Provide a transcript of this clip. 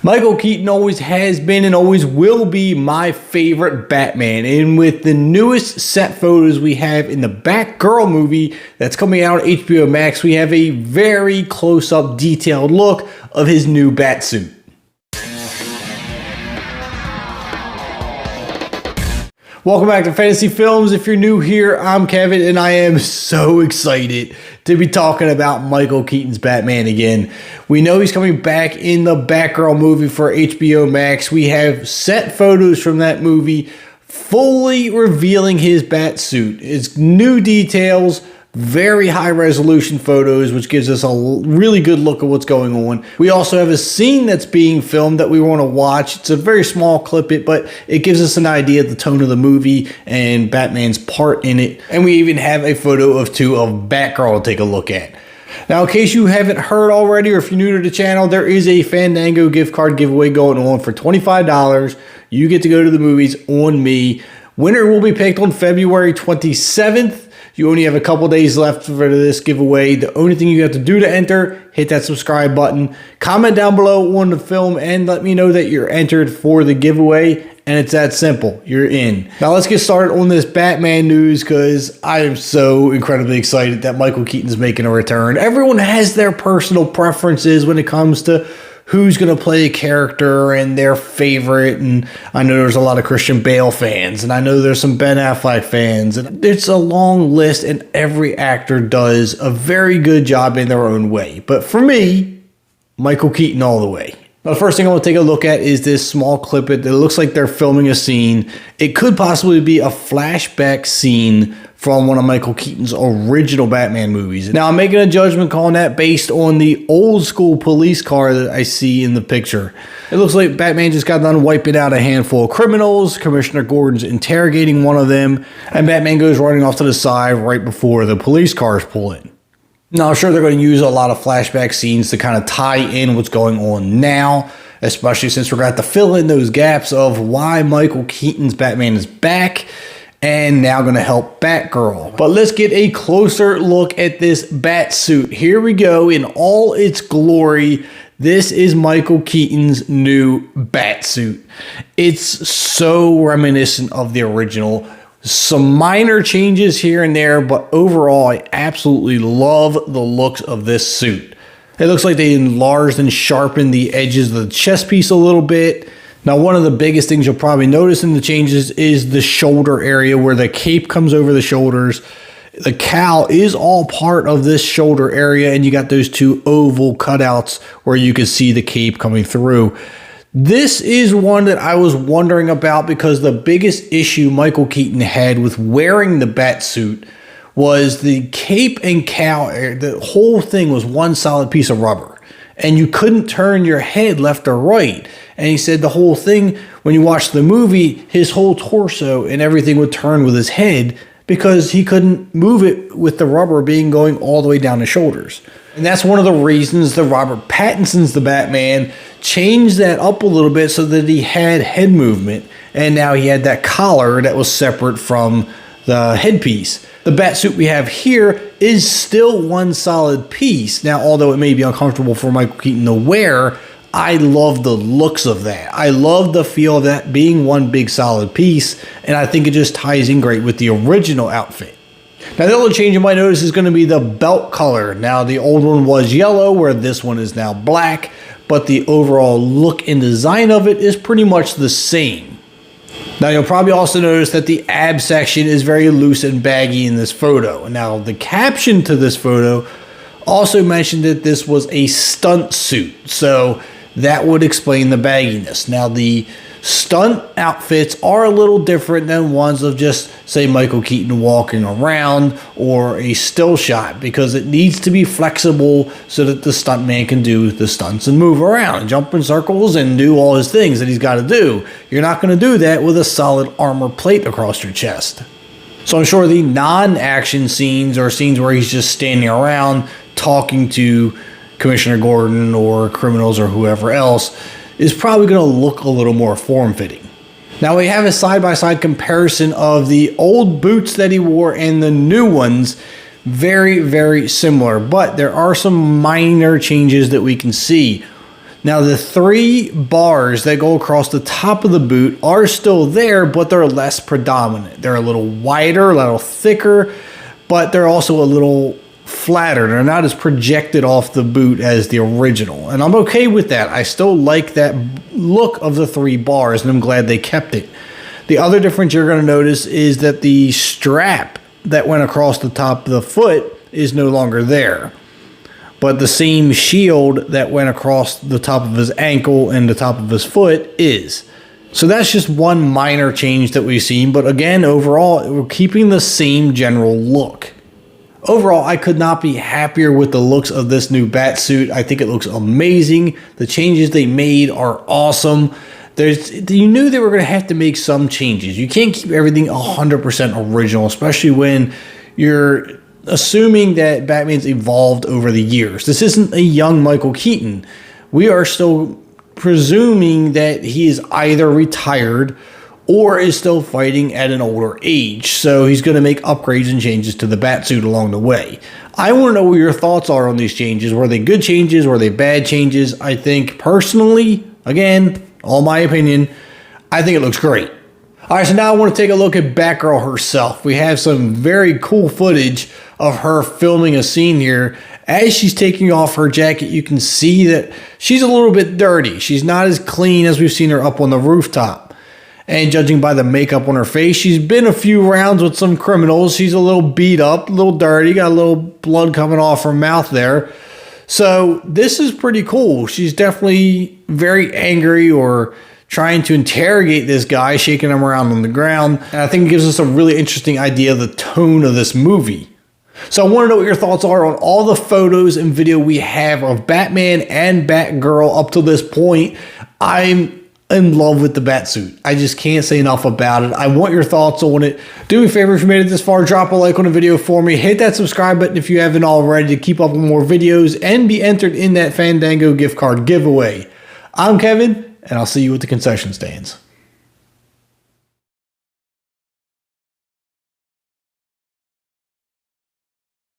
Michael Keaton always has been and always will be my favorite Batman. And with the newest set photos we have in the Batgirl movie that's coming out on HBO Max, we have a very close-up detailed look of his new Batsuit. Welcome back to Fantasy Films. If you're new here, I'm Kevin, and I am so excited to be talking about Michael Keaton's Batman again. We know he's coming back in the Batgirl movie for HBO Max. We have set photos from that movie fully revealing his Batsuit. It's new details, very high resolution photos, which gives us a really good look at what's going on. We also have a scene that's being filmed that we want to watch. It's a very small clip, but it gives us an idea of the tone of the movie and Batman's part in it. And we even have a photo of Batgirl to take a look at. Now, in case you haven't heard already, or if you're new to the channel, there is a Fandango gift card giveaway going on for $25. You get to go to the movies on me. Winner will be picked on February 27th. You only have a couple days left for this giveaway. The only thing you have to do to enter, hit that subscribe button, comment down below on the film, and let me know that you're entered for the giveaway. And it's that simple. You're in. Now let's get started on this Batman news, because I am so incredibly excited that Michael Keaton's making a return. Everyone has their personal preferences when it comes to who's going to play a character and their favorite. And I know there's a lot of Christian Bale fans, and I know there's some Ben Affleck fans, and it's a long list, and every actor does a very good job in their own way. But for me, Michael Keaton all the way. Now, the first thing I want to take a look at is this small clip. It looks like they're filming a scene. It could possibly be a flashback scene from one of Michael Keaton's original Batman movies. Now, I'm making a judgment call on that based on the old school police car that I see in the picture. It looks like Batman just got done wiping out a handful of criminals. Commissioner Gordon's interrogating one of them, and Batman goes running off to the side right before the police cars pull in. Now, I'm sure they're going to use a lot of flashback scenes to kind of tie in what's going on now, especially since we're going to have to fill in those gaps of why Michael Keaton's Batman is back and now going to help Batgirl. But let's get a closer look at this Batsuit. Here we go in all its glory. This is Michael Keaton's new Batsuit. It's so reminiscent of the original. Some minor changes here and there, but overall, I absolutely love the looks of this suit. It looks like they enlarged and sharpened the edges of the chest piece a little bit. Now, one of the biggest things you'll probably notice in the changes is the shoulder area where the cape comes over the shoulders. The cowl is all part of this shoulder area, and you got those two oval cutouts where you can see the cape coming through. This is one that I was wondering about, because the biggest issue Michael Keaton had with wearing the Batsuit was the cape and cowl. The whole thing was one solid piece of rubber, and you couldn't turn your head left or right. And he said the whole thing, when you watch the movie, his whole torso and everything would turn with his head because he couldn't move it with the rubber being going all the way down the shoulders. And that's one of the reasons that Robert Pattinson's The Batman changed that up a little bit so that he had head movement, and now he had that collar that was separate from the headpiece. The Batsuit we have here is still one solid piece. Now, although it may be uncomfortable for Michael Keaton to wear, I love the looks of that. I love the feel of that being one big solid piece, and I think it just ties in great with the original outfit. Now, the other change you might notice is going to be the belt color. Now, the old one was yellow, where this one is now black, but the overall look and design of it is pretty much the same. Now, you'll probably also notice that the ab section is very loose and baggy in this photo. Now, the caption to this photo also mentioned that this was a stunt suit, so that would explain the bagginess. Now, the stunt outfits are a little different than ones of just, say, Michael Keaton walking around or a still shot, because it needs to be flexible so that the stuntman can do the stunts and move around, jump in circles, and do all his things that he's got to do. You're not going to do that with a solid armor plate across your chest. So I'm sure the non-action scenes, or scenes where he's just standing around talking to Commissioner Gordon or criminals or whoever else, is probably going to look a little more form-fitting. Now, we have a side-by-side comparison of the old boots that he wore and the new ones. Very, very similar, but there are some minor changes that we can see. Now, the 3 bars that go across the top of the boot are still there, but they're less predominant. They're a little wider, a little thicker, but they're also a little flatter. They're not as projected off the boot as the original. And I'm okay with that. I still like that look of the 3 bars, and I'm glad they kept it. The other difference you're going to notice is that the strap that went across the top of the foot is no longer there. But the same shield that went across the top of his ankle and the top of his foot is. So that's just one minor change that we've seen. But again, overall, we're keeping the same general look. Overall, I could not be happier with the looks of this new Batsuit. I think it looks amazing. The changes they made are awesome. You knew they were going to have to make some changes. You can't keep everything 100% original, especially when you're assuming that Batman's evolved over the years. This isn't a young Michael Keaton. We are still presuming that he is either retired or is still fighting at an older age. So he's going to make upgrades and changes to the Batsuit along the way. I want to know what your thoughts are on these changes. Were they good changes? Were they bad changes? I think personally, again, all my opinion, I think it looks great. All right, so now I want to take a look at Batgirl herself. We have some very cool footage of her filming a scene here. As she's taking off her jacket, you can see that she's a little bit dirty. She's not as clean as we've seen her up on the rooftop. And judging by the makeup on her face, she's been a few rounds with some criminals. She's a little beat up, a little dirty, got a little blood coming off her mouth there. So this is pretty cool. She's definitely very angry or trying to interrogate this guy, shaking him around on the ground. And I think it gives us a really interesting idea of the tone of this movie. So I want to know what your thoughts are on all the photos and video we have of Batman and Batgirl up to this point. I'm in love with the Batsuit. I just can't say enough about it. I want your thoughts on it. Do me a favor, if you made it this far, drop a like on the video for me. Hit that subscribe button if you haven't already to keep up with more videos and be entered in that Fandango gift card giveaway. I'm Kevin, and I'll see you at the concession stands.